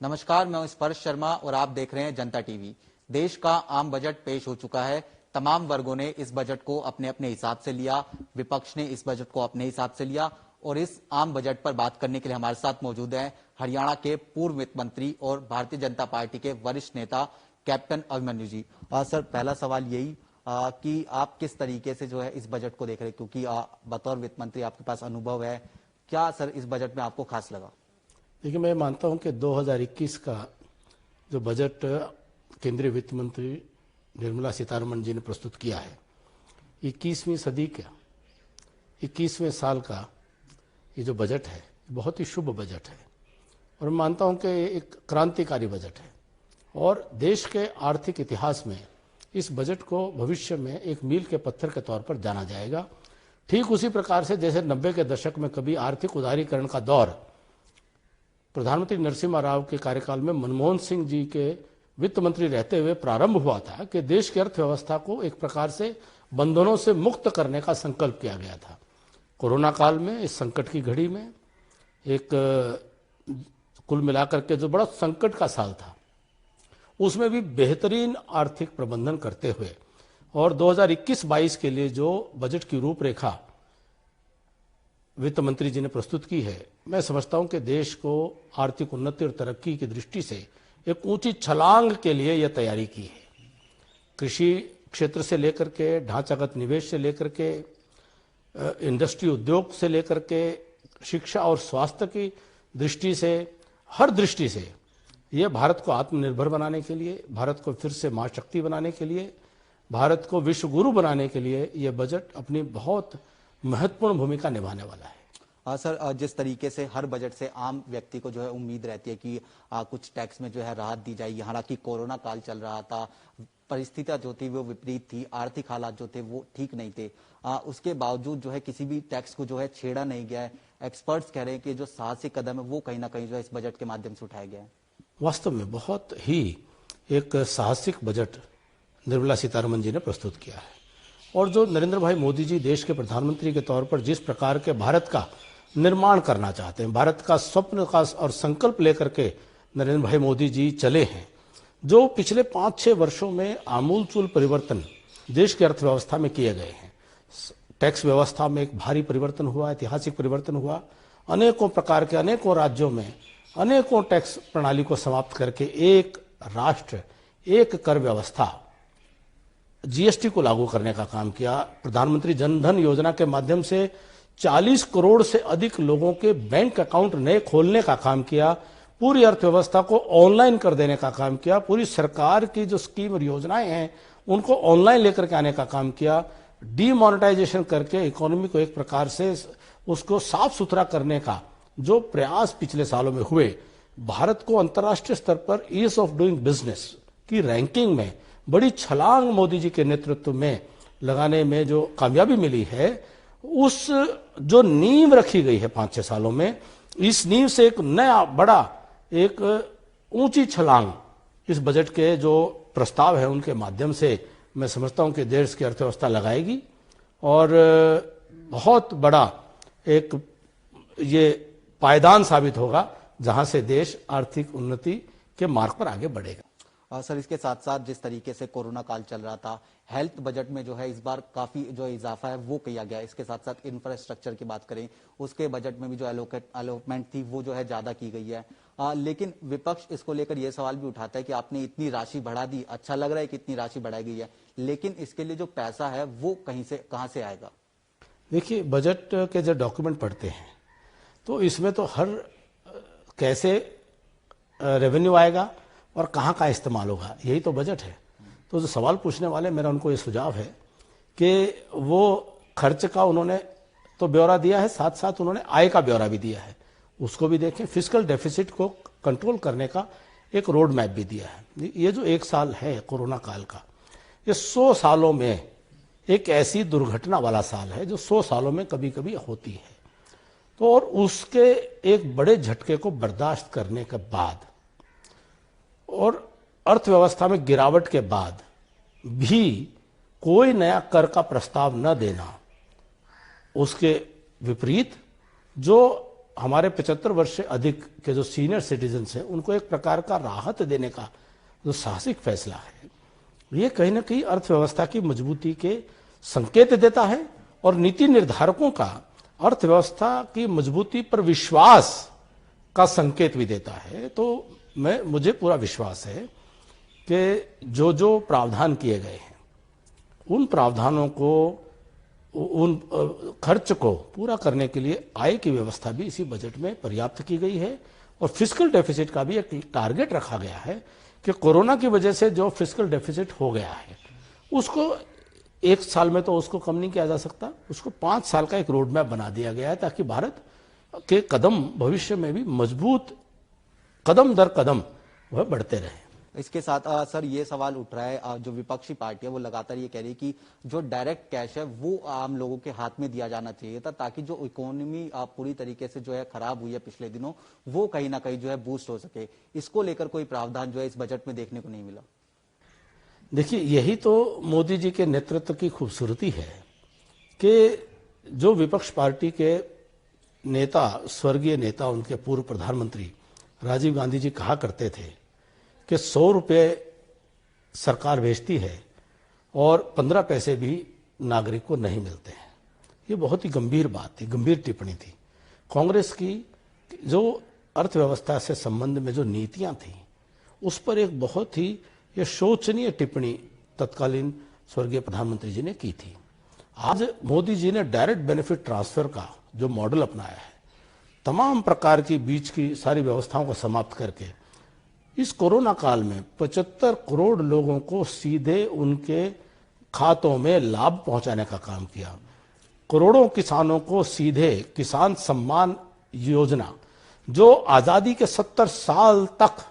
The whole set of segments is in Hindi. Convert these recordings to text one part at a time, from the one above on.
नमस्कार, मैं हूं स्पर्श शर्मा और आप देख रहे हैं जनता टीवी। देश का आम बजट पेश हो चुका है। तमाम वर्गों ने इस बजट को अपने अपने हिसाब से लिया, विपक्ष ने इस बजट को अपने हिसाब से लिया और इस आम बजट पर बात करने के लिए हमारे साथ मौजूद हैं हरियाणा के पूर्व वित्त मंत्री और भारतीय जनता पार्टी के वरिष्ठ नेता कैप्टन अभिमन्यु जी। सर, पहला सवाल यही कि आप किस तरीके से जो है इस बजट को देख रहे हैं, क्योंकि बतौर वित्त मंत्री आपके पास अनुभव है। क्या सर इस बजट में आपको खास लगा? देखिए, मैं मानता हूं कि 2021 का जो बजट केंद्रीय वित्त मंत्री निर्मला सीतारमण जी ने प्रस्तुत किया है, 21वीं सदी का 21वें साल का ये जो बजट है, बहुत ही शुभ बजट है और मैं मानता हूं कि एक क्रांतिकारी बजट है और देश के आर्थिक इतिहास में इस बजट को भविष्य में एक मील के पत्थर के तौर पर जाना जाएगा। ठीक उसी प्रकार से जैसे 90 के दशक में कभी आर्थिक उदारीकरण का दौर प्रधानमंत्री नरसिम्हा राव के कार्यकाल में मनमोहन सिंह जी के वित्त मंत्री रहते हुए प्रारंभ हुआ था कि देश की अर्थव्यवस्था को एक प्रकार से बंधनों से मुक्त करने का संकल्प किया गया था। कोरोना काल में, इस संकट की घड़ी में, एक कुल मिलाकर के जो बड़ा संकट का साल था, उसमें भी बेहतरीन आर्थिक प्रबंधन करते हुए और 2021-22 के लिए जो बजट की रूपरेखा वित्त मंत्री जी ने प्रस्तुत की है, मैं समझता हूं कि देश को आर्थिक उन्नति और तरक्की की दृष्टि से एक ऊंची छलांग के लिए यह तैयारी की है। कृषि क्षेत्र से लेकर के, ढांचागत निवेश से लेकर के, इंडस्ट्री उद्योग से लेकर के, शिक्षा और स्वास्थ्य की दृष्टि से, हर दृष्टि से यह भारत को आत्मनिर्भर बनाने के लिए, भारत को फिर से महाशक्ति बनाने के लिए, भारत को विश्व गुरु बनाने के लिए यह बजट अपनी बहुत महत्वपूर्ण भूमिका निभाने वाला है। सर, जिस तरीके से हर बजट से आम व्यक्ति को जो है उम्मीद रहती है कि कुछ टैक्स में जो है राहत दी जाएगी। हालांकि कोरोना काल चल रहा था, परिस्थितियां जो थी वो विपरीत थी, आर्थिक हालात जो थे वो ठीक नहीं थे। उसके बावजूद जो है किसी भी टैक्स को जो है छेड़ा नहीं गया है। एक्सपर्ट्स कह रहे हैं कि जो साहसिक कदम है वो कहीं ना कहीं जो है इस बजट के माध्यम से उठाया गया है। वास्तव में बहुत ही एक साहसिक बजट निर्मला सीतारमण जी ने प्रस्तुत किया है और जो नरेंद्र भाई मोदी जी देश के प्रधानमंत्री के तौर पर जिस प्रकार के भारत का निर्माण करना चाहते हैं, भारत का स्वप्न का और संकल्प लेकर के नरेंद्र भाई मोदी जी चले हैं, जो पिछले 5-6 वर्षों में आमूलचूल परिवर्तन देश की अर्थव्यवस्था में किए गए हैं। टैक्स व्यवस्था में एक भारी परिवर्तन हुआ, ऐतिहासिक परिवर्तन हुआ। अनेकों प्रकार के अनेकों राज्यों में अनेकों टैक्स प्रणाली को समाप्त करके एक राष्ट्र एक कर व्यवस्था, जीएसटी को लागू करने का काम किया। प्रधानमंत्री जन धन योजना के माध्यम से 40 करोड़ से अधिक लोगों के बैंक अकाउंट नए खोलने का काम किया। पूरी अर्थव्यवस्था को ऑनलाइन कर देने का काम किया। पूरी सरकार की जो स्कीम और योजनाएं हैं उनको ऑनलाइन लेकर के आने का काम किया। डीमोनेटाइजेशन करके इकोनॉमी को एक प्रकार से उसको साफ सुथरा करने का जो प्रयास पिछले सालों में हुए, भारत को अंतर्राष्ट्रीय स्तर पर ईज ऑफ डूइंग बिजनेस की रैंकिंग में बड़ी छलांग मोदी जी के नेतृत्व में लगाने में जो कामयाबी मिली है, उस जो नींव रखी गई है 5-6 सालों में, इस नींव से एक नया बड़ा एक ऊंची छलांग इस बजट के जो प्रस्ताव है उनके माध्यम से मैं समझता हूं कि देश की अर्थव्यवस्था लगाएगी और बहुत बड़ा एक ये पायदान साबित होगा जहां से देश आर्थिक उन्नति के मार्ग पर आगे बढ़ेगा। सर, इसके साथ साथ जिस तरीके से कोरोना काल चल रहा था, हेल्थ बजट में जो है इस बार काफी जो इजाफा है वो किया गया। इसके साथ साथ इंफ्रास्ट्रक्चर की बात करें, उसके बजट में भी जो अलॉटमेंट थी वो जो है ज्यादा की गई है। लेकिन विपक्ष इसको लेकर यह सवाल भी उठाता है कि आपने इतनी राशि बढ़ा दी, अच्छा लग रहा है कि इतनी राशि बढ़ाई गई है, लेकिन इसके लिए जो पैसा है वो कहां से आएगा? देखिए, बजट के जब डॉक्यूमेंट पढ़ते हैं तो इसमें तो हर कैसे रेवेन्यू आएगा और कहाँ का इस्तेमाल होगा, यही तो बजट है। तो जो सवाल पूछने वाले, मेरा उनको ये सुझाव है कि वो खर्च का उन्होंने तो ब्यौरा दिया है, साथ साथ उन्होंने आय का ब्यौरा भी दिया है, उसको भी देखें। फिस्कल डेफिसिट को कंट्रोल करने का एक रोड मैप भी दिया है। ये जो 1 साल है कोरोना काल का, ये 100 सालों में एक ऐसी दुर्घटना वाला साल है जो 100 सालों में कभी कभी होती है। तो और उसके एक बड़े झटके को बर्दाश्त करने के बाद और अर्थव्यवस्था में गिरावट के बाद भी कोई नया कर का प्रस्ताव न देना, उसके विपरीत जो हमारे 75 वर्ष से अधिक के जो सीनियर सिटीजन्स हैं उनको एक प्रकार का राहत देने का जो साहसिक फैसला है, ये कहीं ना कहीं अर्थव्यवस्था की मजबूती के संकेत देता है और नीति निर्धारकों का अर्थव्यवस्था की मजबूती पर विश्वास का संकेत भी देता है। तो मुझे पूरा विश्वास है कि जो जो प्रावधान किए गए हैं उन प्रावधानों को, उन खर्च को पूरा करने के लिए आय की व्यवस्था भी इसी बजट में पर्याप्त की गई है और फिस्कल डेफिसिट का भी एक टारगेट रखा गया है कि कोरोना की वजह से जो फिस्कल डेफिसिट हो गया है उसको एक साल में तो उसको कम नहीं किया जा सकता, उसको 5 साल का एक रोड मैप बना दिया गया है ताकि भारत के कदम भविष्य में भी मजबूत कदम दर कदम वह बढ़ते रहे। इसके साथ सर ये सवाल उठ रहा है, जो विपक्षी पार्टी है वो लगातार ये कह रही है कि जो डायरेक्ट कैश है वो आम लोगों के हाथ में दिया जाना चाहिए था ताकि जो इकोनॉमी पूरी तरीके से जो है खराब हुई है पिछले दिनों वो कहीं ना कहीं जो है बूस्ट हो सके। इसको लेकर कोई प्रावधान जो है इस बजट में देखने को नहीं मिला। देखिए, यही तो मोदी जी के नेतृत्व की खूबसूरती है कि जो विपक्ष पार्टी के नेता, स्वर्गीय नेता, उनके पूर्व प्रधानमंत्री राजीव गांधी जी कहा करते थे कि 100 रुपये सरकार भेजती है और 15 पैसे भी नागरिक को नहीं मिलते हैं। ये बहुत ही गंभीर बात थी, गंभीर टिप्पणी थी। कांग्रेस की जो अर्थव्यवस्था से संबंध में जो नीतियां थी उस पर एक बहुत ही ये शोचनीय टिप्पणी तत्कालीन स्वर्गीय प्रधानमंत्री जी ने की थी। आज मोदी जी ने डायरेक्ट बेनिफिट ट्रांसफर का जो मॉडल अपनाया है, तमाम प्रकार की बीच की सारी व्यवस्थाओं को समाप्त करके इस कोरोना काल में 75 करोड़ लोगों को सीधे उनके खातों में लाभ पहुंचाने का काम किया। करोड़ों किसानों को सीधे किसान सम्मान योजना, जो आजादी के 70 साल तक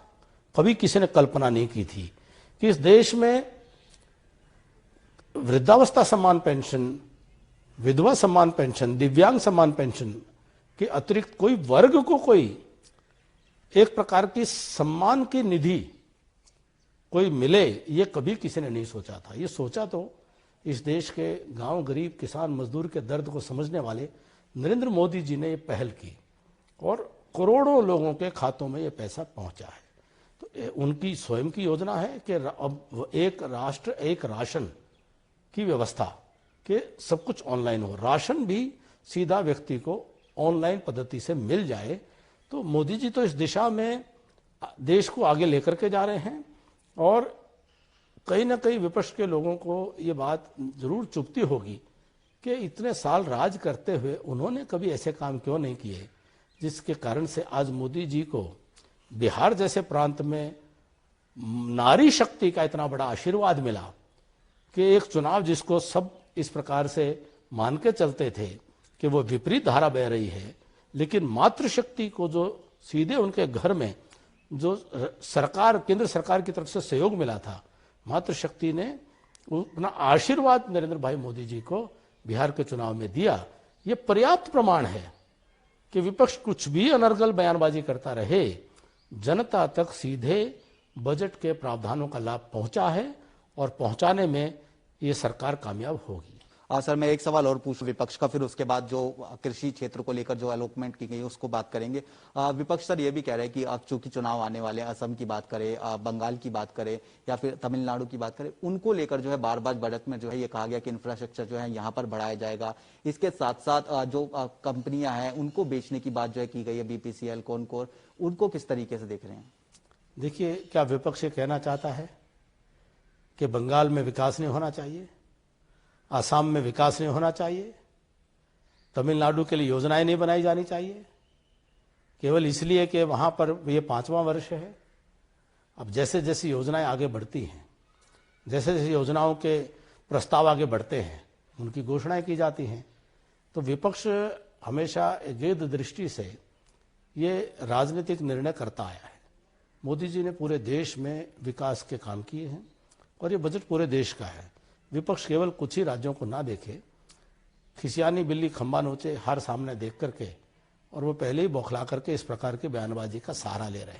कभी किसी ने कल्पना नहीं की थी कि इस देश में वृद्धावस्था सम्मान पेंशन, विधवा सम्मान पेंशन, दिव्यांग सम्मान पेंशन के अतिरिक्त कोई वर्ग को कोई एक प्रकार की सम्मान की निधि कोई मिले, ये कभी किसी ने नहीं सोचा था। ये सोचा तो इस देश के गांव, गरीब, किसान, मजदूर के दर्द को समझने वाले नरेंद्र मोदी जी ने ये पहल की और करोड़ों लोगों के खातों में ये पैसा पहुंचा है। तो उनकी स्वयं की योजना है कि अब एक राष्ट्र एक राशन की व्यवस्था कि सब कुछ ऑनलाइन हो, राशन भी सीधा व्यक्ति को ऑनलाइन पद्धति से मिल जाए। तो मोदी जी तो इस दिशा में देश को आगे लेकर के जा रहे हैं और कहीं ना कहीं विपक्ष के लोगों को ये बात जरूर चुभती होगी कि इतने साल राज करते हुए उन्होंने कभी ऐसे काम क्यों नहीं किए जिसके कारण से आज मोदी जी को बिहार जैसे प्रांत में नारी शक्ति का इतना बड़ा आशीर्वाद मिला कि एक चुनाव जिसको सब इस प्रकार से मान के चलते थे कि वो विपरीत धारा बह रही है, लेकिन मातृशक्ति को जो सीधे उनके घर में जो सरकार, केंद्र सरकार की तरफ से सहयोग मिला था, मातृशक्ति ने अपना आशीर्वाद नरेंद्र भाई मोदी जी को बिहार के चुनाव में दिया। ये पर्याप्त प्रमाण है कि विपक्ष कुछ भी अनर्गल बयानबाजी करता रहे, जनता तक सीधे बजट के प्रावधानों का लाभ पहुंचा है और पहुंचाने में ये सरकार कामयाब होगी। सर मैं एक सवाल और पूछूं विपक्ष का, फिर उसके बाद जो कृषि क्षेत्र को लेकर जो अलॉटमेंट की गई उसको बात करेंगे। विपक्ष सर ये भी कह रहे हैं कि अब चूंकि चुनाव आने वाले, असम की बात करें, बंगाल की बात करें या फिर तमिलनाडु की बात करें, उनको लेकर जो है बार बार बजट में जो है ये कहा गया कि इंफ्रास्ट्रक्चर जो है यहाँ पर बढ़ाया जाएगा। इसके साथ साथ जो कंपनियां हैं उनको बेचने की बात जो है की गई है, BPCL, कॉनकोर, उनको किस तरीके से देख रहे हैं? देखिए, क्या विपक्ष ये कहना चाहता है कि बंगाल में विकास नहीं होना चाहिए, आसाम में विकास नहीं होना चाहिए, तमिलनाडु के लिए योजनाएं नहीं बनाई जानी चाहिए केवल इसलिए कि वहां पर ये 5वां वर्ष है? अब जैसे जैसे योजनाएं आगे बढ़ती हैं, जैसे जैसे योजनाओं के प्रस्ताव आगे बढ़ते हैं, उनकी घोषणाएं की जाती हैं, तो विपक्ष हमेशा गेद दृष्टि से ये राजनीतिक निर्णय करता आया है। मोदी जी ने पूरे देश में विकास के काम किए हैं और ये बजट पूरे देश का है। विपक्ष केवल कुछ ही राज्यों को ना देखे, खिसियानी बिल्ली खंबा नोचे, हार सामने देख करके, और वो पहले ही बौखला करके इस प्रकार की बयानबाजी का सहारा ले रहे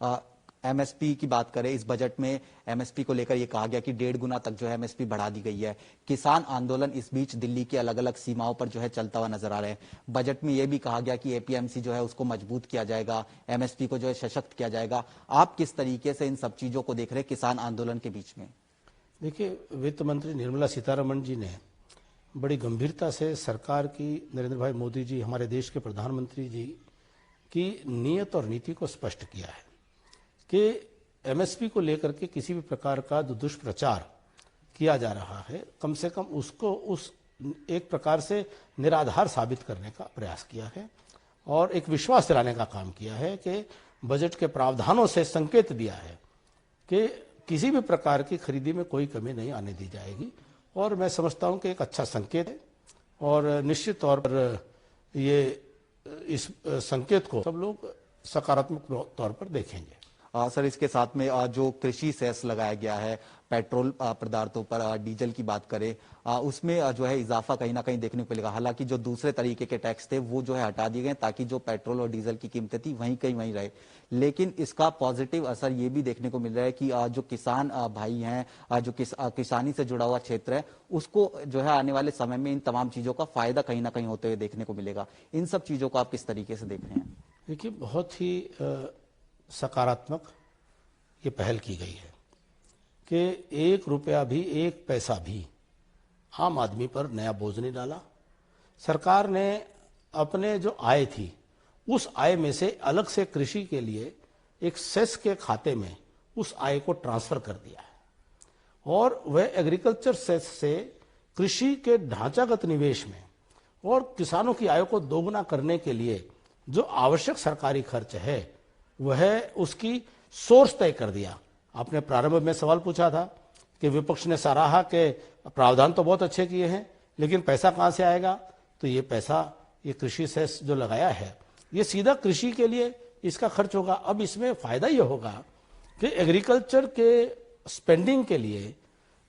हैं। एमएसपी की बात करें, इस बजट में एमएसपी को लेकर यह कहा गया कि 1.5 गुना तक जो है एमएसपी बढ़ा दी गई है। किसान आंदोलन इस बीच दिल्ली की अलग अलग सीमाओं पर जो है चलता हुआ नजर आ रहा है। बजट में यह भी कहा गया कि एपीएमसी जो है उसको मजबूत किया जाएगा, एमएसपी को जो है सशक्त किया जाएगा। आप किस तरीके से इन सब चीजों को देख रहे हैं किसान आंदोलन के बीच में? देखिए, वित्त मंत्री निर्मला सीतारमण जी ने बड़ी गंभीरता से सरकार की, नरेंद्र भाई मोदी जी, हमारे देश के प्रधानमंत्री जी की नीयत और नीति को स्पष्ट किया है कि एमएसपी को लेकर के किसी भी प्रकार का जो दुष्प्रचार किया जा रहा है, कम से कम उसको उस एक प्रकार से निराधार साबित करने का प्रयास किया है और एक विश्वास दिलाने का काम किया है कि बजट के प्रावधानों से संकेत दिया है कि किसी भी प्रकार की खरीदी में कोई कमी नहीं आने दी जाएगी। और मैं समझता हूं कि एक अच्छा संकेत है और निश्चित तौर पर ये इस संकेत को सब लोग सकारात्मक तौर पर देखेंगे। सर, इसके साथ में जो कृषि सेस लगाया गया है पेट्रोल पदार्थों पर, डीजल की बात करें, उसमें जो है इजाफा कहीं ना कहीं देखने को मिलेगा। हालांकि जो दूसरे तरीके के टैक्स थे वो जो है हटा दिए गए ताकि जो पेट्रोल और डीजल की कीमतें थी वहीं कहीं वहीं रहे। लेकिन इसका पॉजिटिव असर ये भी देखने को मिल रहा है कि जो किसान भाई हैं, जो किसानी से जुड़ा हुआ क्षेत्र है, उसको जो है आने वाले समय में इन तमाम चीजों का फायदा कहीं ना कहीं होते हुए देखने को मिलेगा। इन सब चीजों को आप किस तरीके से देख रहे हैं? देखिए, बहुत ही सकारात्मक ये पहल की गई है कि 1 रुपया भी, 1 पैसा भी आम आदमी पर नया बोझ नहीं डाला। सरकार ने अपने जो आय थी उस आय में से अलग से कृषि के लिए एक सेस के खाते में उस आय को ट्रांसफर कर दिया है और वह एग्रीकल्चर सेस से कृषि के ढांचागत निवेश में और किसानों की आय को दोगुना करने के लिए जो आवश्यक सरकारी खर्च है वह उसकी सोर्स तय कर दिया। आपने प्रारंभ में सवाल पूछा था कि विपक्ष ने सराहा कि प्रावधान तो बहुत अच्छे किए हैं लेकिन पैसा कहां से आएगा, तो ये पैसा, ये कृषि सेस जो लगाया है ये सीधा कृषि के लिए इसका खर्च होगा। अब इसमें फायदा ये होगा कि एग्रीकल्चर के स्पेंडिंग के लिए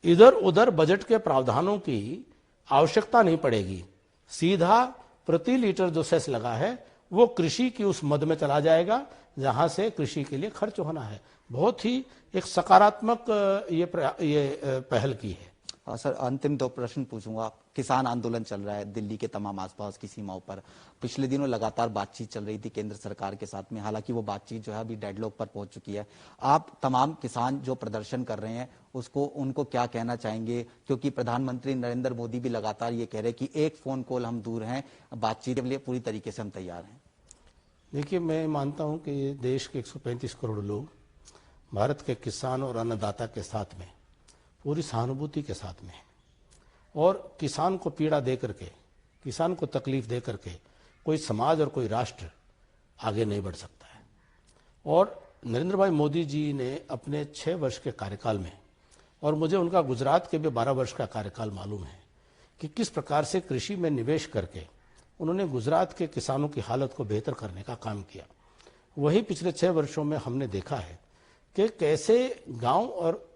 इधर उधर बजट के प्रावधानों की आवश्यकता नहीं पड़ेगी। सीधा प्रति लीटर जो सेस लगा है वो कृषि की उस मद में चला जाएगा जहां से कृषि के लिए खर्च होना है। बहुत ही एक सकारात्मक ये पहल की है। सर, अंतिम 2 प्रश्न पूछूंगा। किसान आंदोलन चल रहा है दिल्ली के तमाम आसपास की सीमाओं पर। पिछले दिनों लगातार बातचीत चल रही थी केंद्र सरकार के साथ में, हालांकि वो बातचीत जो है अभी डेडलॉक पर पहुंच चुकी है। आप तमाम किसान जो प्रदर्शन कर रहे हैं उनको क्या कहना चाहेंगे? क्योंकि प्रधानमंत्री नरेंद्र मोदी भी लगातार ये कह रहे हैं कि एक फोन कॉल हम दूर हैं, बातचीत के लिए पूरी तरीके से हम तैयार हैं। देखिए, मैं मानता हूं कि देश के 135 करोड़ लोग भारत के किसान और अन्नदाता के साथ में पूरी सहानुभूति के साथ में, और किसान को पीड़ा दे करके, किसान को तकलीफ दे करके कोई समाज और कोई राष्ट्र आगे नहीं बढ़ सकता है। और नरेंद्र भाई मोदी जी ने अपने 6 वर्ष के कार्यकाल में, और मुझे उनका गुजरात के भी 12 वर्ष का कार्यकाल मालूम है कि किस प्रकार से कृषि में निवेश करके उन्होंने गुजरात के किसानों की हालत को बेहतर करने का काम किया। वही पिछले 6 वर्षों में हमने देखा है कि कैसे गांव और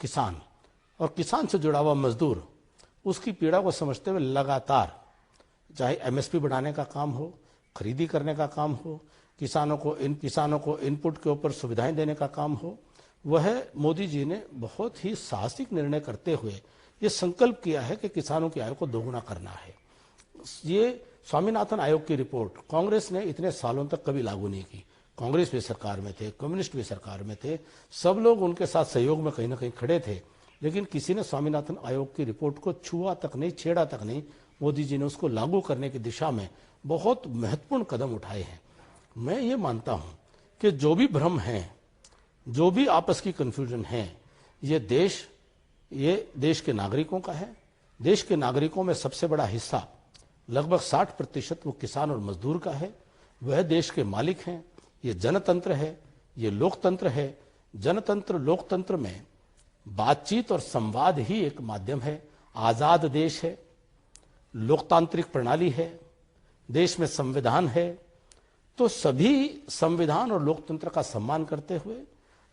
किसान से जुड़ा हुआ मजदूर उसकी पीड़ा को समझते हुए लगातार, चाहे एमएसपी बढ़ाने का काम हो, खरीदी करने का काम हो, किसानों को इनपुट के ऊपर सुविधाएं देने का काम हो, वह मोदी जी ने बहुत ही साहसिक निर्णय करते हुए ये संकल्प किया है कि किसानों की आय को दोगुना करना है। ये स्वामीनाथन आयोग की रिपोर्ट कांग्रेस ने इतने सालों तक कभी लागू नहीं की। कांग्रेस भी सरकार में थे, कम्युनिस्ट भी सरकार में थे, सब लोग उनके साथ सहयोग में कहीं ना कहीं खड़े थे, लेकिन किसी ने स्वामीनाथन आयोग की रिपोर्ट को छुआ तक नहीं, छेड़ा तक नहीं। मोदी जी ने उसको लागू करने की दिशा में बहुत महत्वपूर्ण कदम उठाए हैं। मैं ये मानता हूं कि जो भी भ्रम है, जो भी आपस की कंफ्यूजन है, ये देश के नागरिकों का है। देश के नागरिकों में सबसे बड़ा हिस्सा, लगभग 60% वो किसान और मजदूर का है। वह देश के मालिक हैं। ये जनतंत्र है, ये लोकतंत्र है। जनतंत्र लोकतंत्र में बातचीत और संवाद ही एक माध्यम है। आजाद देश है, लोकतांत्रिक प्रणाली है, देश में संविधान है। तो सभी संविधान और लोकतंत्र का सम्मान करते हुए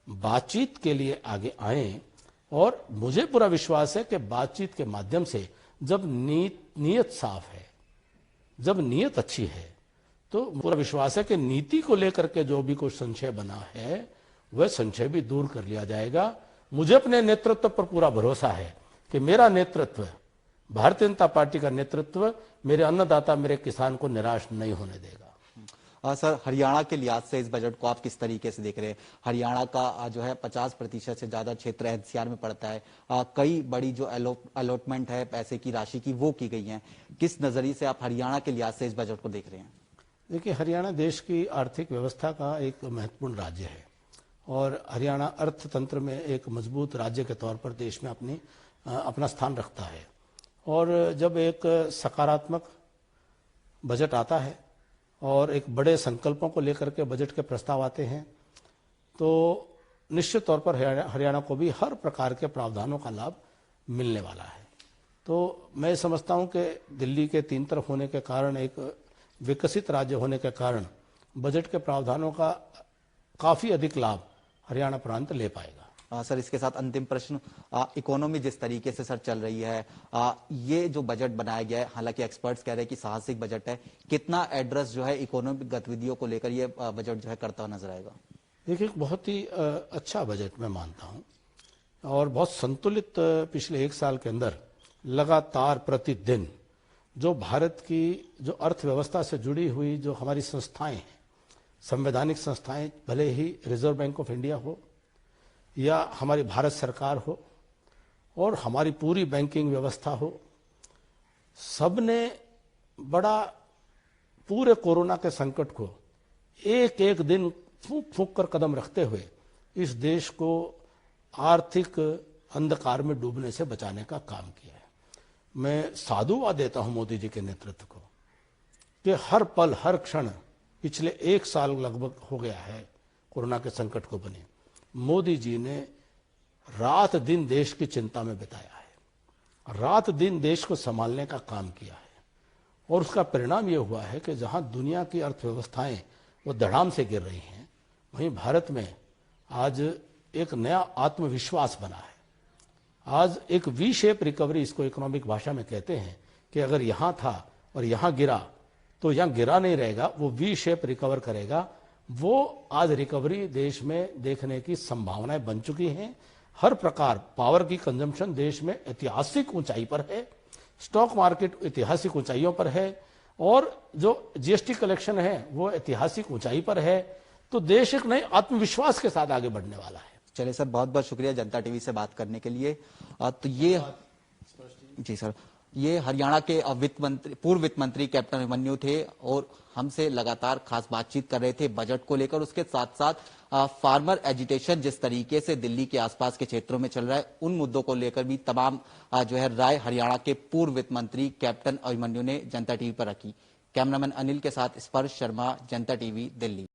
बातचीत के लिए आगे आए, और मुझे पूरा विश्वास है कि बातचीत के माध्यम से जब नीयत साफ है, जब नीयत अच्छी है, तो पूरा विश्वास है कि नीति को लेकर के जो भी कोई संशय बना है वह संशय भी दूर कर लिया जाएगा। मुझे अपने नेतृत्व पर पूरा भरोसा है कि मेरा नेतृत्व, भारतीय जनता पार्टी का नेतृत्व मेरे अन्नदाता, मेरे किसान को निराश नहीं होने देगा। सर, हरियाणा के लिहाज से इस बजट को आप किस तरीके से देख रहे हैं? हरियाणा का जो है 50% से ज्यादा क्षेत्र एनसीआर में पड़ता है। कई बड़ी जो अलॉटमेंट है पैसे की राशि की वो की गई है। किस नजरिए से आप हरियाणा के लिहाज से इस बजट को देख रहे हैं? देखिए, हरियाणा देश की आर्थिक व्यवस्था का एक महत्वपूर्ण राज्य है और हरियाणा अर्थतंत्र में एक मजबूत राज्य के तौर पर देश में अपना स्थान रखता है। और जब एक सकारात्मक बजट आता है और एक बड़े संकल्पों को लेकर के बजट के प्रस्ताव आते हैं तो निश्चित तौर पर हरियाणा को भी हर प्रकार के प्रावधानों का लाभ मिलने वाला है। तो मैं समझता हूं कि दिल्ली के 3 तरफ होने के कारण, एक विकसित राज्य होने के कारण बजट के प्रावधानों का काफी अधिक लाभ हरियाणा प्रांत ले पाएगा। सर, इसके साथ अंतिम प्रश्न, इकोनॉमी जिस तरीके से सर चल रही है, ये जो बजट बनाया गया है, हालांकि एक्सपर्ट्स कह रहे हैं कि साहसिक बजट है, कितना एड्रेस जो है इकोनॉमिक गतिविधियों को लेकर ये बजट जो है करता हुआ नजर आएगा? देखिए, बहुत ही अच्छा बजट मैं मानता हूं और बहुत संतुलित। पिछले 1 साल के अंदर लगातार प्रतिदिन जो भारत की जो अर्थव्यवस्था से जुड़ी हुई जो हमारी संस्थाएं हैं, संवैधानिक संस्थाएं, भले ही रिजर्व बैंक ऑफ इंडिया हो या हमारी भारत सरकार हो और हमारी पूरी बैंकिंग व्यवस्था हो, सबने बड़ा पूरे कोरोना के संकट को एक एक दिन फूंक फूंक कर कदम रखते हुए इस देश को आर्थिक अंधकार में डूबने से बचाने का काम किया है। मैं साधुवाद देता हूं मोदी जी के नेतृत्व को कि हर पल हर क्षण, पिछले 1 साल लगभग हो गया है कोरोना के संकट को बने, मोदी जी ने रात दिन देश की चिंता में बिताया है, रात दिन देश को संभालने का काम किया है और उसका परिणाम यह हुआ है कि जहां दुनिया की अर्थव्यवस्थाएं वो धड़ाम से गिर रही हैं, वहीं भारत में आज एक नया आत्मविश्वास बना है। आज एक वी शेप रिकवरी, इसको इकोनॉमिक भाषा में कहते हैं कि अगर यहां था और यहां गिरा तो यहां गिरा नहीं रहेगा, वो वी शेप रिकवर करेगा। वो आज रिकवरी देश में देखने की संभावनाएं बन चुकी हैं। हर प्रकार पावर की कंजम्पशन देश में ऐतिहासिक ऊंचाई पर है, स्टॉक मार्केट ऐतिहासिक ऊंचाइयों पर है और जो जीएसटी कलेक्शन है वो ऐतिहासिक ऊंचाई पर है। तो देश एक नए आत्मविश्वास के साथ आगे बढ़ने वाला है। चलिए सर, बहुत बहुत शुक्रिया जनता टीवी से बात करने के लिए। तो ये जी सर, ये हरियाणा के पूर्व वित्त मंत्री कैप्टन अभिमन्यु थे और हमसे लगातार खास बातचीत कर रहे थे बजट को लेकर। उसके साथ साथ फार्मर एजिटेशन जिस तरीके से दिल्ली के आसपास के क्षेत्रों में चल रहा है, उन मुद्दों को लेकर भी तमाम जो है राय हरियाणा के पूर्व वित्त मंत्री कैप्टन अभिमन्यु ने जनता टीवी पर रखी। कैमरामैन अनिल के साथ स्पर्श शर्मा, जनता टीवी, दिल्ली।